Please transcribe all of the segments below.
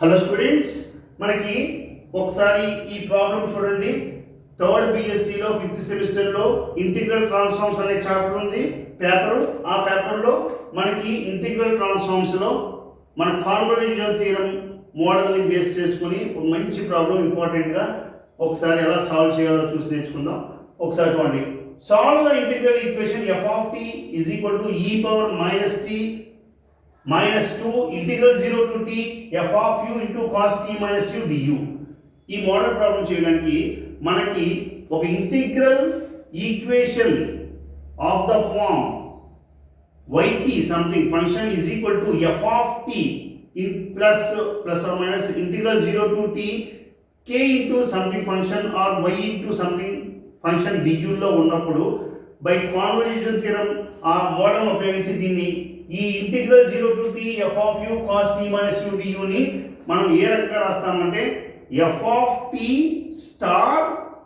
Hello students, మనకి ఒకసారి ఈ ప్రాబ్లం చూడండి. థర్డ్ బిఎస్సిలో 5th సెమిస్టర్లో ఇంటిగ్రల్ ట్రాన్స్ఫార్మ్స్ అనే చాప్టర్ ఉంది పేపర్. ఆ పేపర్లో మనకి ఇంటిగ్రల్ ట్రాన్స్ఫార్మ్స్లో మన కాన్వల్యూషన్ థియరం మోడల్ని బేస్ చేసుకుని ఒక మంచి ప్రాబ్లం ఇంపార్టెంట్గా ఒకసారి ఎలా సాల్వ్ చేయాలో చూసి నేర్చుకుందాం. ఒకసారి చూడండి. Solve the integral equation f of t is equal to e power minus t minus 2 integral 0 to t f of u into cos t minus u du. ఈ మోడల్ ప్రాబ్లం చేయడానికి మనకి ఒక integral equation of the form yt something function is equal to f of t in plus or minus integral 0 to t k into something function or y into something function du లో ఉన్నప్పుడు by convolution theorem ఆ model ఉపయోగించి దీన్ని ఈ integral 0 to t f of u cos t minus u du ని మనం ఏ రకంగా రాస్తామంటే f of t star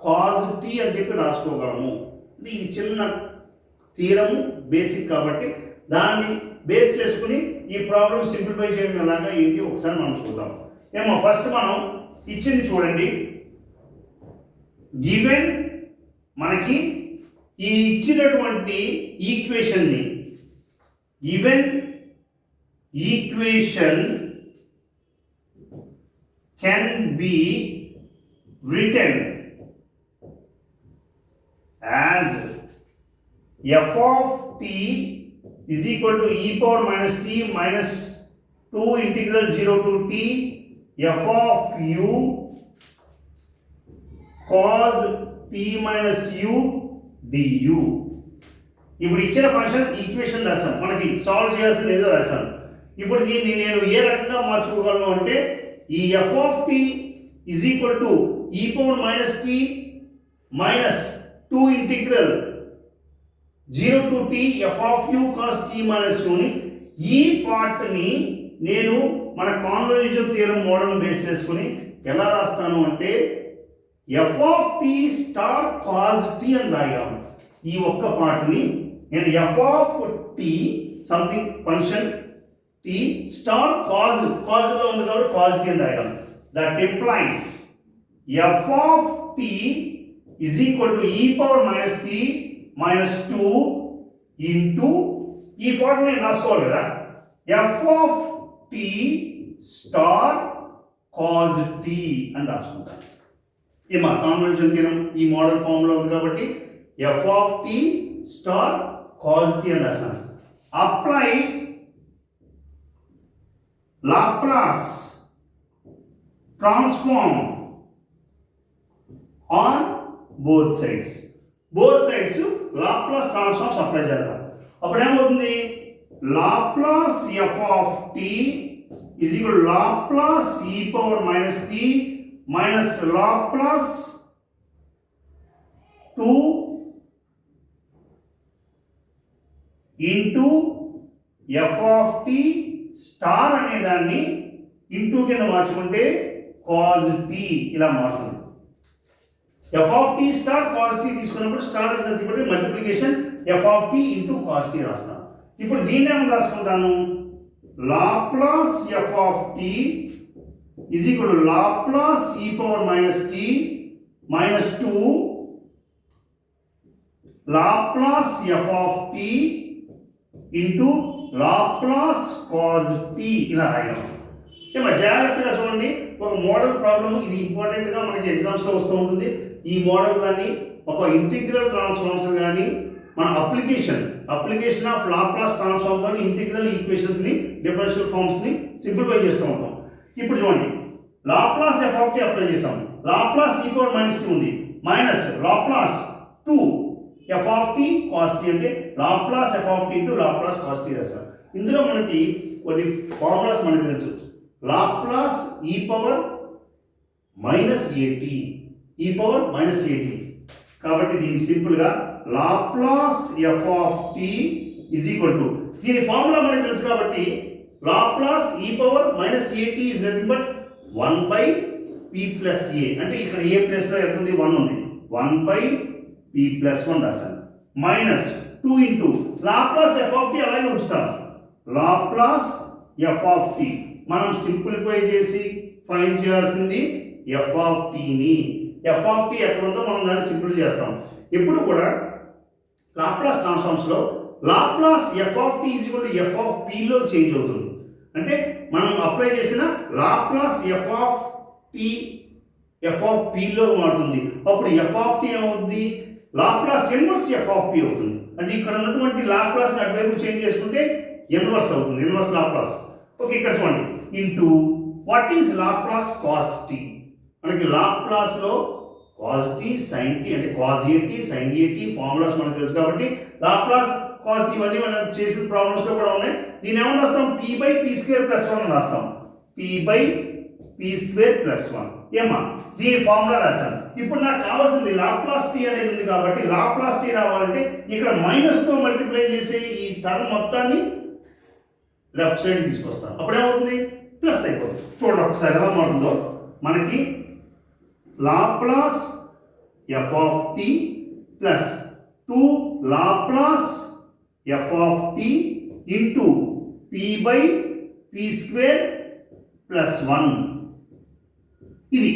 cos t అని చెప్పి రాసుకోగలము. ఇది చిన్న థియరం బేసిక్ కాబట్టి దాన్ని బేస్ చేసుకుని ఈ ప్రాబ్లం సింప్లిఫై చేయడం ఎలాగా ఏంటి ఒకసారి మనం చూద్దాం. ఏమో ఫస్ట్ మనం ఇచ్చింది చూడండి. గివెన్ మనకి ఈ ఇచ్చినటువంటి ఈక్వేషన్ని given equation can be written as f of t is equal to e power minus t minus 2 integral 0 to t f of u cos t minus u du. ఇప్పుడు ఇచ్చిన ఫంక్షన్ ఈక్వేషన్ రాశాను, మనకి solve చేయాల్సింది ఏదో రాశాను. ఇప్పుడు దీన్ని నేను ఏ రకంగా మార్చుకోగలను అంటే ఈ F of tea is equal to E power minus T minus 2 integral 0 to T F of U cos T minus యూని ఈ పార్ట్ని నేను మన కాన్వల్యూషన్ థియరం మోడల్ బేస్ చేసుకుని ఎలా రాస్తాను అంటే F of T star cos T అని రాయగలను. ఈ ఒక్క పార్ట్ని నేను f of t something function t star cos లో ఉంది కాబట్టి cos t అని రాయగలను. That implies f of t is equal to e power minus t minus 2 into ఈ పార్ట్ నేను రాసుకోవాలి కదా f of t star cos t అని రాసుకుంటాను. ఇది మా కాన్వల్యూషన్ థియరం ఈ మోడల్ ఫామ్ లో ఉంది కాబట్టి f of t star cos t అని రాశాను. Apply Laplace transform on both sides Laplace transforms apply చేద్దాం. అప్పుడు ఏమవుతుంది Laplace F of tea is equal Laplace E power minus T minus Laplace 2 into F of T star అనే దాన్ని into కింద మార్చుకుంటే cos T ఇలా మారుతుంది. F of T star cos T తీసుకున్నప్పుడు star is nothing but multiplication F of T into cos T రాస్తాను. ఇప్పుడు దీన్ని ఏమని రాసుకుంటాను Laplace F of tea is equal to Laplace E power minus T minus 2 Laplace F of T into Laplace cos T ఇలా రాయగలం. జాగ్రత్తగా చూడండి, ఒక మోడల్ ప్రాబ్లమ్ ఇది ఇంపార్టెంట్గా మనకి ఎగ్జామ్స్లో వస్తూ ఉంటుంది. ఈ మోడల్ కానీ ఒక ఇంటిగ్రల్ ట్రాన్స్ఫార్మ్స్ కానీ మన అప్లికేషన్ ఆఫ్ లాప్లాస్ ట్రాన్స్ఫార్మ్ తోటి ఇంటిగ్రల్ ఈక్వేషన్స్ని డిఫరెన్షియల్ ఫార్మ్స్ని సింప్లిఫై చేస్తూ ఉంటాం. ఇప్పుడు చూడండి Laplace F of T apply చేసాం. Laplace E power minus T ఉంది minus Laplace 2 F of T cos T అంటే Laplace F of T into Laplace cos T రాశారు. ఇందులో మనకి కొన్ని ఫార్ములాస్ మనకు తెలుసు. లాప్లాస్ ఈ పవర్ మైనస్ ఏటీ కాబట్టి దీనికి సింపుల్గా Laplace F of tea is equal to దీని ఫార్ములా మనకు తెలుసు కాబట్టి Laplace E power minus AT is nothing but 1 by P plus A అంటే ఇక్కడ ఏ ప్లస్లో ఎంత ఉంది 1 ఉంది 1 బై p plus 1 రాశాను minus 2 into Laplace F of T అలాగే ఉంచుతాను లాప్లాస్ ఎఫ్ ఆఫ్ టీ మనం సింప్లిఫై చేసి ఫైండ్ చేయాల్సింది ఎఫ్ ఆఫ్ టీని. ఎఫ్ ఆఫ్ టీ ఎక్కడ ఉందో మనం దాన్ని సింప్లిఫై చేస్తాం. ఎప్పుడు కూడా లాప్లాస్ ట్రాన్స్ఫార్మ్స్లో Laplace F of tea is equal to F of పీలో చేంజ్ అవుతుంది. అంటే మనం అప్లై చేసిన Laplace F of T F of పీలో మారుతుంది. అప్పుడు ఎఫ్ ఆఫ్ టీ ఏమవుతుంది, Laplace inverse F of P అవుతుంది. అంటే ఇక్కడ ఉన్నటువంటి లాప్లాస్ని అటువైపు చేంజ్ చేసుకుంటే ఇన్వర్స్ అవుతుంది, ఇన్వర్స్ లాప్లాస్. ఓకే, ఇక్కడ చూడండి, into what is Laplace cos T. మనకి లాప్లాస్లో కాస్ టీ సైన్ టీ అంటే cos AT sin AT formulas మనకు తెలుసు కాబట్టి లాప్లాస్ కాస్ టీ ఇవన్నీ మనం చేసిన ప్రాబ్లమ్స్లో కూడా ఉన్నాయి. దీని ఏమని రాస్తాం, P by P square plus 1 రాస్తాం. P by P square plus 1 ఏమా దీని ఫార్ములా రాశాను. ఇప్పుడు నాకు కావాల్సింది లాప్లాస్ టీ అనేది ఉంది కాబట్టి లాప్లాస్ టీ రావాలంటే ఇక్కడ మైనస్తో మల్టిప్లై చేసే ఈ టర్మ్ మొత్తాన్ని లెఫ్ట్ సైడ్ తీసుకొస్తాను. అప్పుడు ఏమవుతుంది, ప్లస్ అయిపోతుంది. చూడండి ఒకసారి ఎలా మారుతుందో. మనకి Laplace F of T plus 2 Laplace F of T into P by P square plus 1. ఇది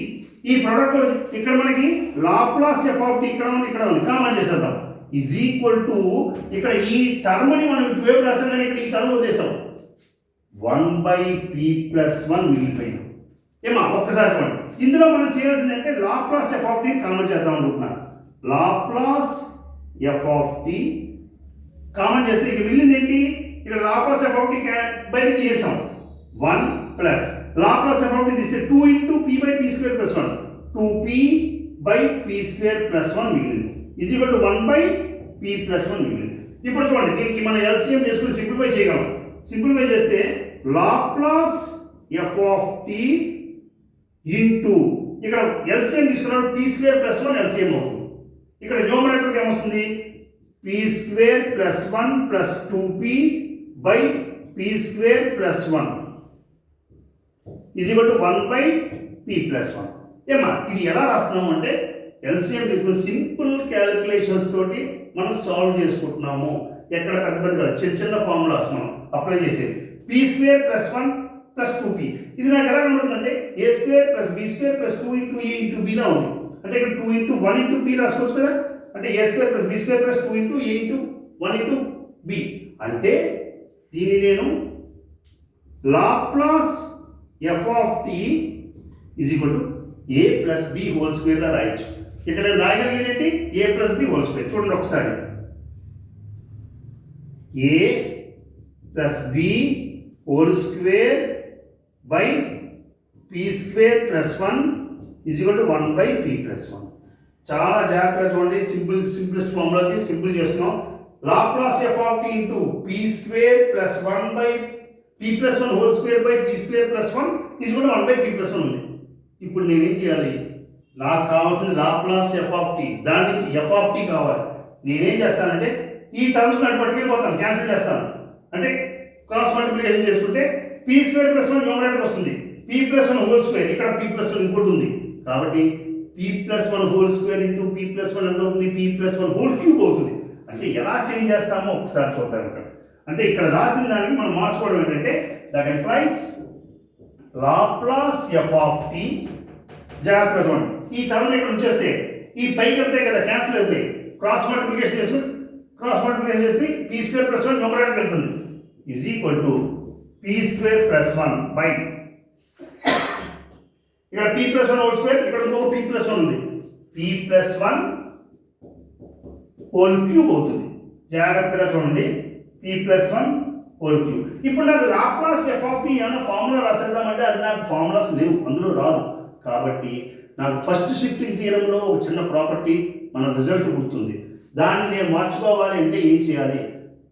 ఈ ప్రోడక్ట్లో ఇక్కడ మనకి లాప్లాస్ ఎఫ్ ఆఫ్ టీ ఇక్కడ ఉంది, ఇక్కడ ఉంది, కామన్ చేసేద్దాం. ఈజ్ ఈక్వల్ టు ఇక్కడ ఈ టర్మ్ని మనం ఇటువైపు రాసాం కానీ ఇక్కడ ఈ టర్మ్ వదిలేసాం. 1 బై పీ ప్లస్ 1 మిగిలిపోయింది. ఏమా ఒక్కసారి చూడండి, ఇందులో మనం చేయాల్సింది అంటే Laplace F of T common చేద్దాం అనుకుంటున్నాను. Laplace F of T common చేస్తే ఇక మిగిలింది ఏంటి, ఇక్కడ లాప్లాస్ ఎఫ్ ఆఫ్ టీ బయట తీసేసాం. 1 plus Laplace F of T తీస్తే 2 into P by P square plus 1 2p by P square plus 1 మిగిలింది. Is equal to 1 by P plus 1 మిగిలింది. ఇప్పుడు చూడండి, దీనికి మనం ఎల్సిఎం చేసుకుని సింప్లిఫై చేయగలం. సింప్లిఫై చేస్తే Laplace F of T into ఇక్కడ ఎల్సిఎం తీసుకున్నప్పుడు పీ స్క్వేర్ ప్లస్ 1 ఎల్సిఎం అవుతుంది. ఇక్కడ న్యూమరేటర్కి ఏమొస్తుంది, P square plus 1 plus 2p by P square plus 1 is equal to 1 by P plus 1. ఏమా ఇది ఎలా రాస్తున్నాము అంటే ఎల్సిఎం తీసుకుని సింపుల్ క్యాలిక్యులేషన్స్ తోటి మనం సాల్వ్ చేసుకుంటున్నాము. ఎక్కడ పెద్ద పెద్ద చిన్న చిన్న ఫార్ములాస్ మనం అప్లై చేసేది. P square plus 1 plus 2p ఇది నాకు ఎలా ఉంటుందంటే a square plus b square plus 2 into a into బీలా ఉంది. అంటే ఇక్కడ 2 ఇంటూ 1 ఇంటూ బీ రాసుకోవచ్చు కదా. అంటే a square plus b square plus 2 into a into 1 into b. అంటే దీన్ని నేను Laplace F of tea is equal to a plus b whole స్క్వేర్గా రాయొచ్చు. ఇక్కడ నేను రాయగలిగేది ఏంటి, a plus b whole square. చూడండి ఒకసారి, a plus b whole square by P square plus 1 is equal to 1 by P plus 1. చాలా జాగ్రత్తగా చూడండి, సింపుల్స్ట్ ఫార్ములాకి సింపుల్ చేస్తున్నాం. Laplace F of T into P square plus 1 by P plus 1 whole square by P square plus 1 is equal to 1 by P plus 1 ఉంది. ఇప్పుడు నేనేం చేయాలి, నాకు కావాల్సింది లాప్లాస్ ఎఫ్ ఆఫ్ టీ, దాని నుంచి ఎఫ్ ఆఫ్ టీ కావాలి. నేనేం చేస్తానంటే ఈ టర్మ్స్ నాకు పట్టుకెళ్ళిపోతాను, క్యాన్సిల్ చేస్తాను. అంటే క్రాస్ మల్టిప్లికేషన్ చేసుకుంటే పీ స్క్వేర్ ప్లస్ 1 న్యూమరేటర్ వస్తుంది, పీ ప్లస్ 1 హోల్ స్క్వేర్, ఇక్కడ పీ ప్లస్ 1 ఇంకోటి ఉంది కాబట్టి P plus 1 whole square into P plus 1 ఎంత అవుతుంది, పీ ప్లస్ 1 హోల్ క్యూబ్ అవుతుంది. అంటే ఎలా చేంజ్ చేస్తామో ఒకసారి చూద్దాం. ఇక్కడ అంటే ఇక్కడ రాసిన దానికి మనం మార్చుకోవడం ఏంటంటే that implies Laplace F of T. జాగ్రత్తగా చూడండి, ఈ టర్మ్ ఇక్కడ ఉంచేస్తే ఈ పైకి వెళ్తాయి కదా, క్యాన్సిల్ అవుతాయి. క్రాస్ మల్టిప్లికేషన్ చేసి పీ స్క్వేర్ ప్లస్ 1 న్యూమరేటర్కి వెళ్తుంది. Is equal to P square plus 1 by ఇక్కడ పీ ప్లస్ 1 హోల్ స్క్వేర్, ఇక్కడ ఇంకో పీ ప్లస్ 1 ఉంది, పీ ప్లస్ 1 హోల్ క్యూబ్ అవుతుంది. జాగ్రత్తగా చూడండి, పీ ప్లస్ 1 హోల్ క్యూబ్. ఇప్పుడు నాకు లాప్లాస్ ఎఫ్ ఆఫ్ టీ ఏమైనా ఫార్ములా రాసేద్దామంటే అది నాకు ఫార్ములాస్ లేవు, అందులో రాదు. కాబట్టి నాకు ఫస్ట్ షిఫ్టింగ్ థియరంలో ఒక చిన్న ప్రాపర్టీ మన రిజల్ట్ గుర్తుంది. దాన్ని నేను మార్చుకోవాలి అంటే ఏం చేయాలి,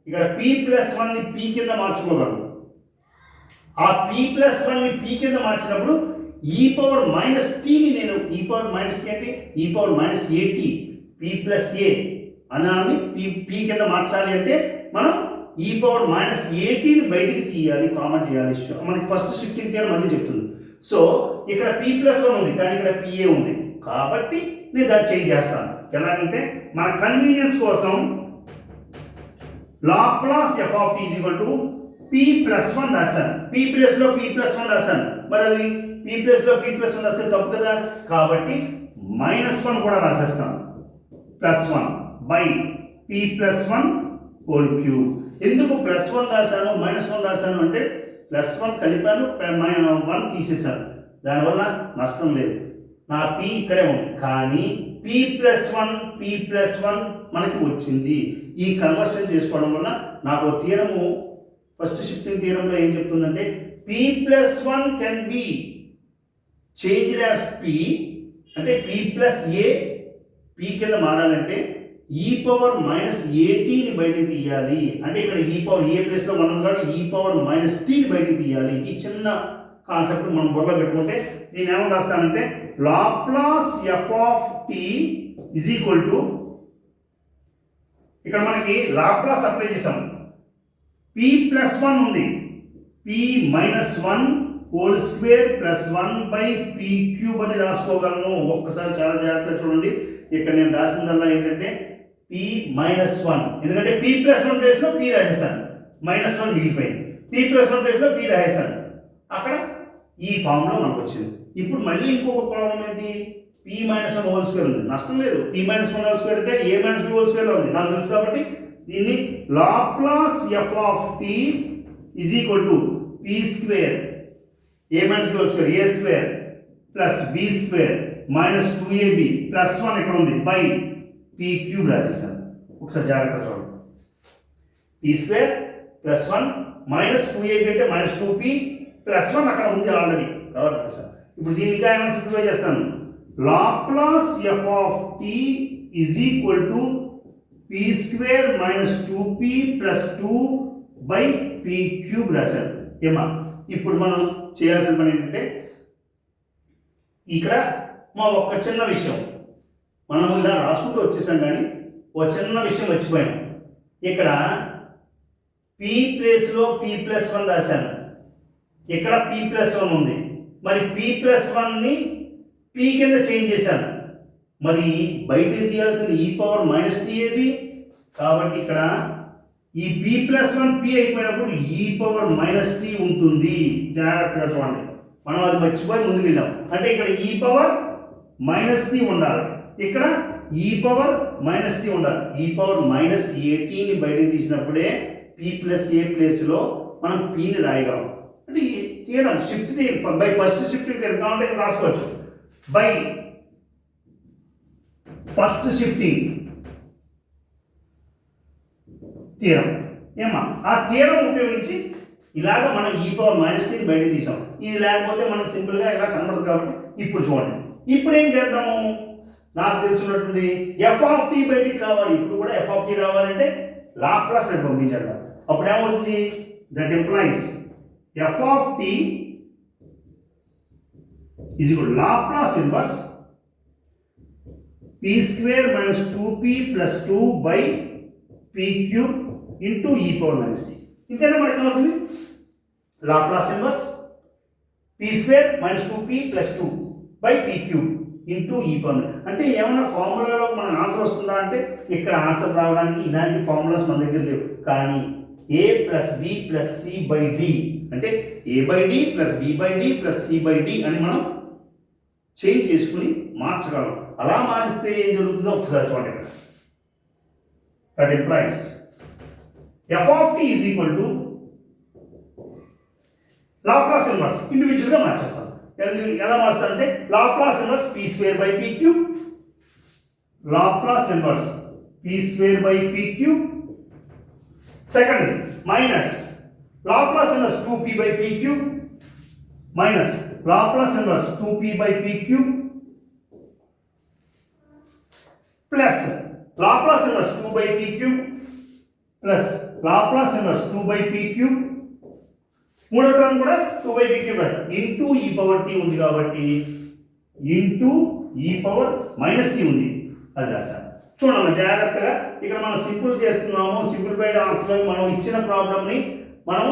ఇక్కడ పీ ప్లస్ 1ని పీ కింద మార్చుకోగలను. ఆ పీ ప్లస్ 1ని పీ కింద మార్చినప్పుడు ఈ పవర్ మైనస్ టీని నేను ఈ పవర్ మైనస్ టీ అంటే ఈ పవర్ మైనస్ ఏటీ పీ ప్లస్ ఏ అనాన్ని పీ కింద మార్చాలి అంటే మనం ఈ పవర్ మైనస్ ఏటీని బయటికి తీయాలి, కామన్ చేయాలి. మనకి ఫస్ట్ షిఫ్టింగ్ థియరం అది చెప్తుంది. సో ఇక్కడ పీ ప్లస్ 1 ఉంది కానీ ఇక్కడ పిఏ ఉంది కాబట్టి నేను దాన్ని చేంజ్ చేస్తాను. ఎలాగంటే మన కన్వీనియన్స్ కోసం Laplace F of tea is equal to p plus 1 రాశాను, p ప్లేస్ లో p ప్లస్ 1 రాశాను, మరి అది p ప్లేస్ లో p ప్లస్ 1 రాస్తే తప్పు కదా, కాబట్టి -1 కూడా రాసేస్తాను, +1 బై p ప్లస్ 1 హోల్ క్యూబ్. ఎందుకు +1 రాశాను -1 రాశాను అంటే +1 కలిపాను 1 తీసేసాను, దానివల్ల నష్టం లేదు, నా p ఇక్కడే ఉంది, కానీ p ప్లస్ 1 మనకి వచ్చింది. ఈ కన్వర్షన్ చేసుకోవడం వల్ల నాకు థియరము ఫస్ట్ షిఫ్టింగ్ థియరంలో ఏం చెప్తుందంటే p plus 1 can be changed as p, అంటే p ప్లస్ a p కింద మారాలంటే e పవర్ మైనస్ at ని బయటికి తీయాలి, అంటే ఇక్కడ e పవర్ a ప్లేస్లో మనం ఉంది కాబట్టి e పవర్ మైనస్ t ని బయటికి తీయాలి. ఈ చిన్న కాన్సెప్ట్ మనం బుర్రలో పెట్టుకుంటే నేను ఏమని రాస్తానంటే Laplace f of t is equal to, ఇక్కడ మనకి లాప్లాస్ అప్లై చేసాం, p ప్లస్ 1 ఉంది, p minus 1 whole square plus 1 by p cube అని రాసుకోగలను. ఒక్కసారి చాలా జాగ్రత్తగా చూడండి, ఇక్కడ నేను రాసిందల్లా ఏంటంటే p మైనస్ 1, ఎందుకంటే p ప్లస్ 1 ప్లేస్లో p రాసేసాను, -1 మిగిలిపోయింది, p ప్లస్ 1 ప్లేస్లో p రాసేసాను, అక్కడ ఈ ఫామ్లో మనకు వచ్చింది. ఇప్పుడు మళ్ళీ ఇంకొక ప్రాబ్లం ఏంటి, p మైనస్ 1 హోల్ స్క్వేర్ ఉంది, నష్టం లేదు, p మైనస్ 1 హోల్ స్క్వేర్ అంటే a మైనస్ b హోల్ స్క్వేర్లో ఉంది నాకు తెలుసు, కాబట్టి దీన్ని Laplace f of t is equal to p square a minus b whole square a square plus b square minus 2ab plus 1 ఇక్కడ ఉంది బై p క్యూబ్ రాసేసాను. ఒకసారి జాగ్రత్తగా చూడండి, p square plus 1 minus 2ab అంటే మైనస్ 2p ప్లస్ 1 అక్కడ ఉంది already కాబట్టి రాశాను. ఇప్పుడు దీన్ని ఇంకా ఏమైనా సింప్లిఫై చేస్తాను, Laplace f of t is equal to p square minus 2p plus 2 by p cube రాశాను. ఏమా ఇప్పుడు మనం చేయాల్సిన పని ఏంటంటే ఇక్కడ మా ఒక్క చిన్న విషయం మనం ఇలా రాసుకుంటూ వచ్చేసాం, కానీ ఒక చిన్న విషయం మర్చిపోయాం, ఇక్కడ p ప్లేస్లో p ప్లస్ 1 రాశాను, ఇక్కడ p ప్లస్ 1 ఉంది, మరి p ప్లస్ 1ని p కింద చేంజ్ చేశాను, మరి బయటికి తీయాల్సిన e పవర్ మైనస్ t ఏది, కాబట్టి ఇక్కడ ఈ p ప్లస్ 1 p అయిపోయినప్పుడు e పవర్ మైనస్ t ఉంటుంది. జాగ్రత్తగా చూడండి, మనం అది మర్చిపోయి ముందుకు వెళ్ళాం, అంటే ఇక్కడ e పవర్ మైనస్ t ఉండాలి, ఇక్కడ e పవర్ మైనస్ t ఉండాలి, e పవర్ మైనస్ atని బయటికి తీసినప్పుడే p ప్లస్ a ప్లేస్లో మనం pని రాయగలం. అంటే ఈ theorem shift theorem by first shifting theorem కావాలంటే ఇక్కడ రాసుకోవచ్చు, బై ఫస్ట్ షిఫ్టింగ్ థియరం. ఏమా ఆ థియరం ఉపయోగించి ఇలాగ మనం ఈ పవర్ మైనస్ టీని బయటకు తీసాం, ఇది లేకపోతే మనకు సింపుల్గా ఇలా కనబడదు. కాబట్టి ఇప్పుడు చూడండి, ఇప్పుడు ఏం చేద్దాము, నాకు తెలిసినటువంటి ఎఫ్ ఆఫ్ టీ బయటికి కావాలి, ఇప్పుడు కూడా ఎఫ్ ఆఫ్ టీ రావాలంటే లాప్లాస్ రేపు పంపించేద్దాం. అప్పుడు ఏమవుతుంది, that implies F of tea is equal Laplace inverse p square minus 2p plus 2 by p cube into E power minus T. ఇంతేనా మనకు కావాల్సింది, Laplace inverse p square minus 2p plus 2 by p cube into E power. అంటే ఏమైనా ఫార్ములాలో మన answer వస్తుందా అంటే ఇక్కడ answer రావడానికి ఇలాంటి ఫార్ములాస్ మన దగ్గర లేవు, కానీ a plus b plus c by d అంటే a by d plus b by d plus c by d అని మనం చేంజ్ చేసుకుని మార్చగలం. అలా మారిస్తే ఏం జరుగుతుందో ఒకసారి చూడండి. That implies f of tea is equal to Laplace inverse, ఇండివిజువల్గా మార్చేస్తాం. ఎలా మార్చుతారంటే Laplace inverse p square by p cube, Laplace inverse p square by p cube. Second minus Laplace inverse 2p by p cube minus Laplace inverse 2p by p cube plus Laplace inverse 2 by p cube plus Laplace inverse 2 by p cube. మూడో term కూడా 2 by p cube into E power tea ఉంది కాబట్టి into E power minus T ఉంది, అది రాశాను. చూడండి జాగ్రత్తగా, ఇక్కడ మనం సింపుల్ చేస్తున్నాము. సింప్లిఫైడ్ ఆన్సర్ మనం ఇచ్చిన ప్రాబ్లమ్ని మనం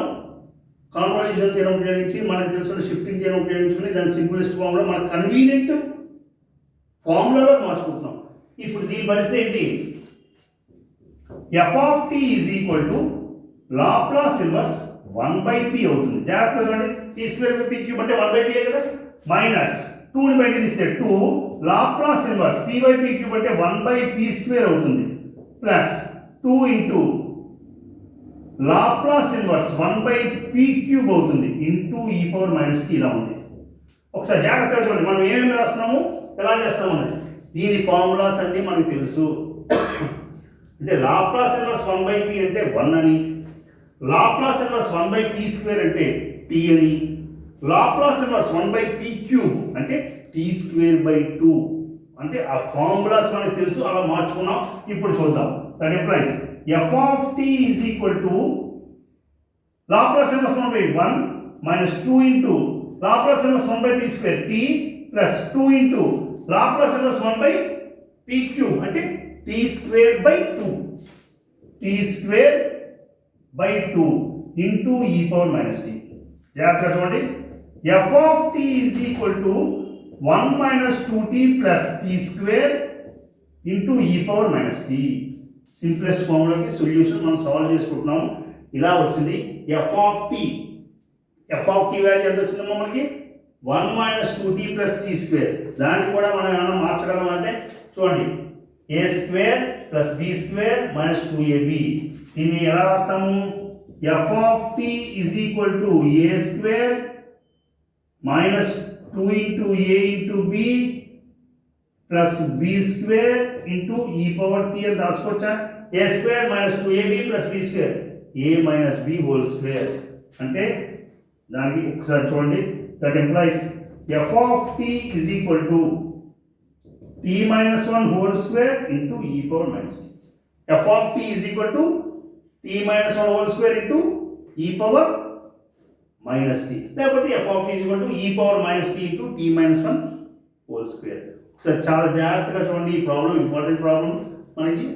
కాంపోజిషన్ థియరం ఉపయోగించి మనకు తెలిసిన షిఫ్టింగ్ థియరం ఉపయోగించుకుని దాని సింపులెస్ట్ ఫామ్లో మనకు కన్వీనియంట్ ఫార్ములాలో మార్చుకుంటున్నాం. ఇప్పుడు దీని పరిస్థితి ఏంటి, f of tea is equal to Laplace inverse 1/p అవుతుంది. జాగ్రత్తగా చూడండి, t square by p cube అంటే 1/p కదా, మైనస్ 2ని బయట తీస్తే 2 Laplace inverse p by p cube అంటే 1/p స్క్వేర్ అవుతుంది, plus 2 into Laplace inverse 1/p cube అవుతుంది into e power minus t. ఇలా ఉంది. ఒకసారి జాగ్రత్తగా చూడండి, మనం ఏమేమి రాస్తున్నాము, ఎలా చేస్తాము అనేది. దీని ఫార్ములాస్ అన్నీ మనకు తెలుసు. అంటే లాప్లాస్ ఇన్వర్స్ 1/p అంటే 1 అని, లాప్లాస్ ఇన్వర్స్ 1/p స్క్వేర్ అంటే t అని, లాప్లాస్ ఇన్వర్స్ 1/p క్యూబ్ అంటే t స్క్వేర్ బై 2 అంటే ఆ ఫార్ములాస్ మనకు తెలుసు, అలా మార్చుకున్నాం. ఇప్పుడు చూద్దాం. That implies f of t is equal to Laplace inverse 1/1 minus 2 into Laplace inverse 1/p square t plus 2 into Laplace inverse 1/p cube అంటే t square by 2, t square by 2 into e power minus t. జాగ్రత్తగా చూడండి, f of t is equal to 1 minus 2t plus t square into e power minus t. Simplest ఫార్ములాకి solution మనం solve చేసుకుంటున్నాము. ఇలా వచ్చింది f of t. f of t value ఎంత వచ్చిందమ్మా మనకి, 1 minus 2t plus t square. దాన్ని కూడా మనం ఏమైనా మార్చగలం అంటే చూడండి, a square plus b square minus 2ab. దీన్ని ఎలా రాస్తాము, f of t is equal to a square minus 2 into a into b plus b square into e power t అని రాసుకోవచ్చా. a square minus 2ab plus b square a minus b whole square. అంటే దానికి ఒకసారి చూడండి, that employees f of t is equal to t minus 1 whole square into e power minus t. f of t is equal to t minus 1 whole square into e power minus t, లేకపోతే f of t is equal to e power minus t into t minus 1 whole square. ఒకసారి చాలా జాగ్రత్తగా చూడండి, ఈ problem important problem. మనకి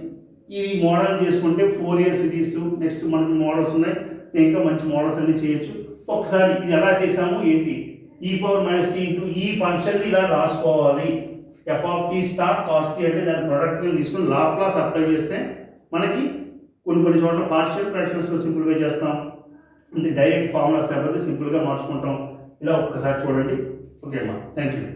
ఈ model చేసుకుంటే 4 year series, next మనకి మోడల్స్ ఉన్నాయి, ఇంకా మంచి మోడల్స్ అన్ని చేయొచ్చు. ఒకసారి ఇది ఎలా చేసాము ఏంటి, e power minus t into ఈ ఫంక్షన్ని ఇలా రాసుకోవాలి. f of t star cos t అంటే దాని ప్రొడక్ట్ కింద తీసుకుని లాప్లాస్ అప్లై చేస్తే మనకి కొన్ని చోట్ల పార్షియల్ ఫ్రాక్షన్స్లో సింప్లిఫై చేస్తాం, అంటే డైరెక్ట్ ఫార్ములాస్ లేకపోతే సింపుల్గా మార్చుకుంటాం. ఇలా ఒక్కసారి చూడండి. ఓకే అమ్మా, థ్యాంక్ యూ.